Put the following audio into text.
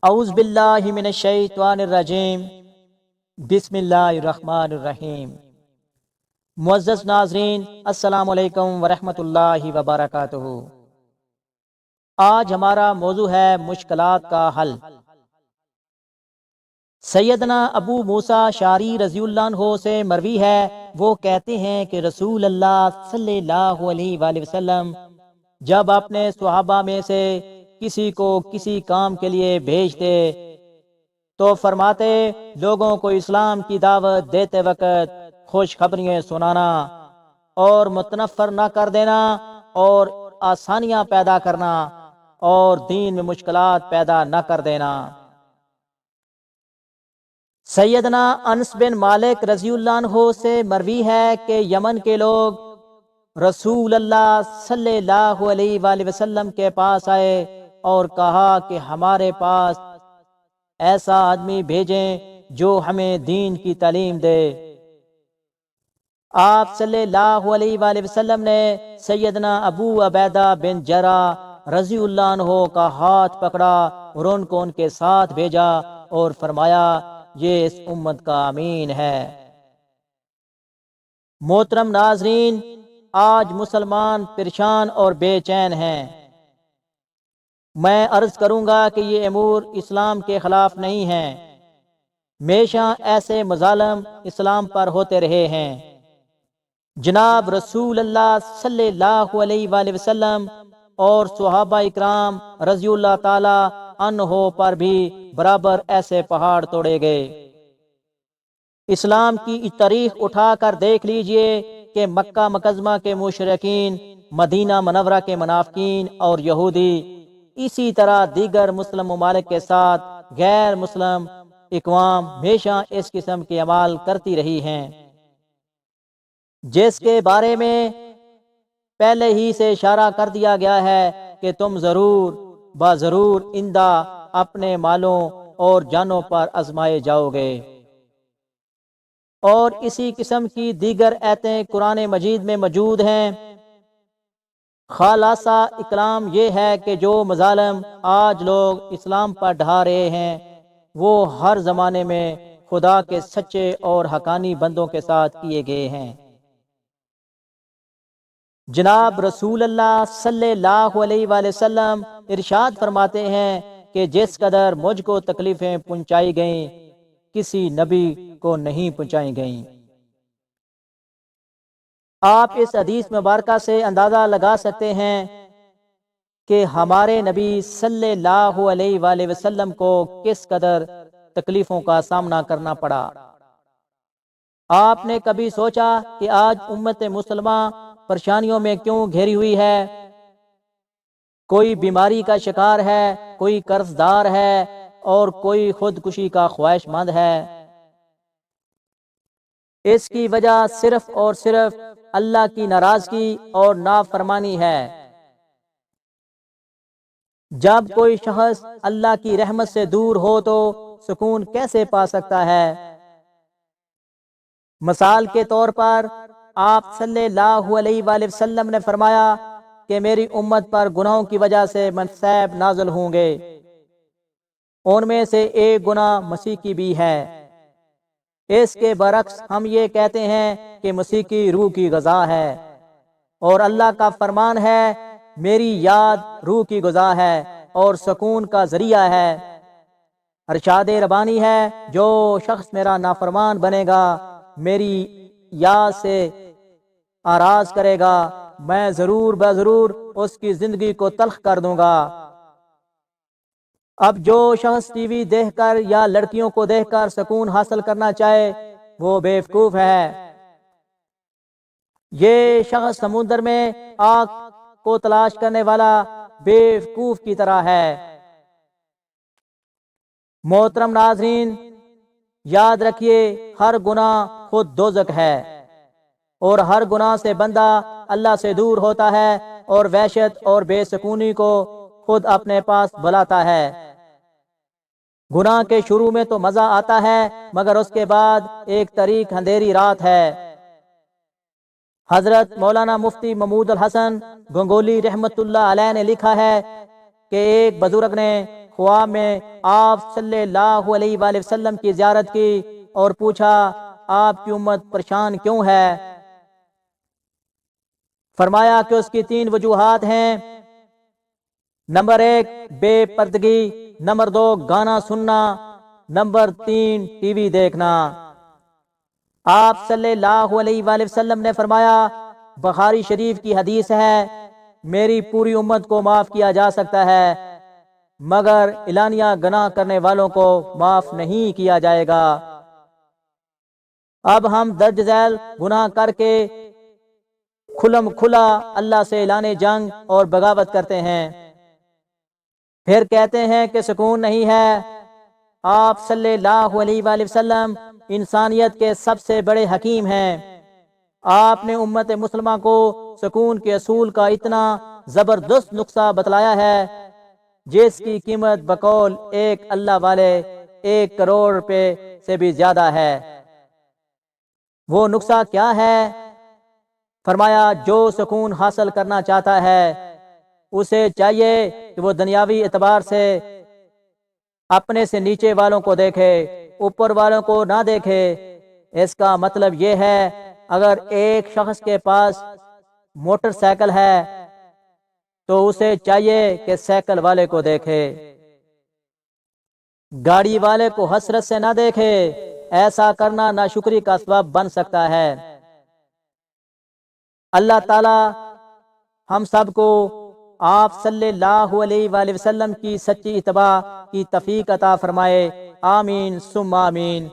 اعوذ باللہ من الشیطان الرجیم، بسم اللہ الرحمن الرحیم۔ معزز ناظرین، السلام علیکم ورحمۃ اللہ وبرکاتہ۔ آج ہمارا موضوع ہے مشکلات کا حل۔ سیدنا ابو موسیٰ شعری رضی اللہ عنہ سے مروی ہے، وہ کہتے ہیں کہ رسول اللہ صلی اللہ علیہ وآلہ وسلم جب اپنے صحابہ میں سے کسی کو کسی کام کے لیے بھیجتے تو فرماتے، لوگوں کو اسلام کی دعوت دیتے وقت خوشخبریاں سنانا اور متنفر نہ کر دینا اور آسانیاں پیدا کرنا اور دین میں مشکلات پیدا نہ کر دینا۔ سیدنا انس بن مالک رضی اللہ عنہ سے مروی ہے کہ یمن کے لوگ رسول اللہ صلی اللہ علیہ وآلہ وسلم کے پاس آئے اور کہا کہ ہمارے پاس ایسا آدمی بھیجیں جو ہمیں دین کی تعلیم دے۔ آپ صلی اللہ علیہ وآلہ وسلم نے سیدنا ابو عبیدہ بن جراح رضی اللہ عنہ کا ہاتھ پکڑا اور ان کو ان کے ساتھ بھیجا اور فرمایا، یہ اس امت کا امین ہے۔ محترم ناظرین، آج مسلمان پریشان اور بے چین ہیں۔ میں عرض کروں گا کہ یہ امور اسلام کے خلاف نہیں ہیں، ہمیشہ ایسے مظالم اسلام پر ہوتے رہے ہیں۔ جناب رسول اللہ صلی اللہ علیہ وآلہ وسلم اور صحابہ اکرام رضی اللہ تعالی عنہ پر بھی برابر ایسے پہاڑ توڑے گئے۔ اسلام کی تاریخ اٹھا کر دیکھ لیجئے کہ مکہ مکرمہ کے مشرکین، مدینہ منورہ کے منافقین اور یہودی، اسی طرح دیگر مسلم ممالک کے ساتھ غیر مسلم اقوام ہمیشہ اس قسم کے اعمال کرتی رہی ہیں، جس کے بارے میں پہلے ہی سے اشارہ کر دیا گیا ہے کہ تم ضرور بضرور آئندہ اپنے مالوں اور جانوں پر آزمائے جاؤ گے۔ اور اسی قسم کی دیگر آیتیں قرآن مجید میں موجود ہیں۔ خلاصہ کلام یہ ہے کہ جو مظالم آج لوگ اسلام پر ڈھا رہے ہیں وہ ہر زمانے میں خدا کے سچے اور حقانی بندوں کے ساتھ کیے گئے ہیں۔ جناب رسول اللہ صلی اللہ علیہ وآلہ وسلم ارشاد فرماتے ہیں کہ جس قدر مجھ کو تکلیفیں پہنچائی گئیں کسی نبی کو نہیں پہنچائی گئیں۔ آپ اس حدیث مبارکہ سے اندازہ لگا سکتے ہیں کہ ہمارے نبی صلی اللہ علیہ وآلہ وسلم کو کس قدر تکلیفوں کا سامنا کرنا پڑا۔ آپ نے کبھی سوچا کہ آج امت مسلمہ پریشانیوں میں کیوں گھری ہوئی ہے؟ کوئی بیماری کا شکار ہے، کوئی قرض دار ہے اور کوئی خودکشی کا خواہش مند ہے۔ اس کی وجہ صرف اور صرف اللہ کی ناراضگی اور نافرمانی ہے۔ جب کوئی شخص اللہ کی رحمت سے دور ہو تو سکون کیسے پا سکتا ہے؟ مثال کے طور پر آپ صلی اللہ علیہ وآلہ وسلم نے فرمایا کہ میری امت پر گناہوں کی وجہ سے مصائب نازل ہوں گے، ان میں سے ایک گناہ مسیح کی بھی ہے۔ اس کے برعکس ہم یہ کہتے ہیں کہ مسیح کی روح کی غذا ہے، اور اللہ کا فرمان ہے، میری یاد روح کی غذا ہے اور سکون کا ذریعہ ہے۔ ارشاد ربانی ہے، جو شخص میرا نافرمان بنے گا، میری یاد سے آراز کرے گا، میں ضرور بضرور اس کی زندگی کو تلخ کر دوں گا۔ اب جو شخص ٹی وی دیکھ کر یا لڑکیوں کو دیکھ کر سکون حاصل کرنا چاہے وہ بیوقوف ہے۔ یہ شخص سمندر میں آگ کو تلاش کرنے والا بیوقوف کی طرح ہے۔ محترم ناظرین، یاد رکھیے، ہر گناہ خود دوزخ ہے، اور ہر گناہ سے بندہ اللہ سے دور ہوتا ہے اور وحشت اور بے سکونی کو خود اپنے پاس بلاتا ہے۔ گناہ کے شروع میں تو مزہ آتا ہے، مگر اس کے بعد ایک طریق اندھیری رات ہے۔ حضرت مولانا مفتی محمود الحسن گنگولی رحمت اللہ علیہ نے لکھا ہے کہ ایک بزرگ نے خواب میں آپ صلی اللہ علیہ وآلہ وسلم کی زیارت کی اور پوچھا آپ کی امت پریشان کیوں ہے؟ فرمایا کہ اس کی 3 وجوہات ہیں۔ نمبر 1 بے پردگی، نمبر 2 گانا سننا، نمبر 3 ٹی وی دیکھنا۔ آپ صلی اللہ علیہ وآلہ وسلم نے فرمایا، بخاری شریف کی حدیث ہے، میری پوری امت کو معاف کیا جا سکتا ہے مگر اعلانیہ گناہ کرنے والوں کو معاف نہیں کیا جائے گا۔ اب ہم درج ذیل گناہ کر کے کھلم کھلا اللہ سے اعلان جنگ اور بغاوت کرتے ہیں، پھر کہتے ہیں کہ سکون نہیں ہے۔ آپ صلی اللہ علیہ وآلہ وسلم انسانیت کے سب سے بڑے حکیم ہیں۔ آپ نے امت مسلمہ کو سکون کے اصول کا اتنا زبردست نقصہ بتلایا ہے جس کی قیمت بقول ایک اللہ والے 1 کروڑ روپے سے بھی زیادہ ہے۔ وہ نقصہ کیا ہے؟ فرمایا جو سکون حاصل کرنا چاہتا ہے اسے چاہیے کہ وہ دنیاوی اعتبار سے اپنے سے نیچے والوں کو دیکھے، اوپر والوں کو نہ دیکھے۔ اس کا مطلب یہ ہے اگر ایک شخص کے پاس موٹر سائیکل ہے تو اسے چاہیے کہ سائیکل والے کو دیکھے، گاڑی والے کو حسرت سے نہ دیکھے۔ ایسا کرنا ناشکری کا سبب بن سکتا ہے۔ اللہ تعالی ہم سب کو آپ صلی اللہ علیہ وآلہ وسلم کی سچی اتباع کی توفیق عطا فرمائے، آمین ثم آمین۔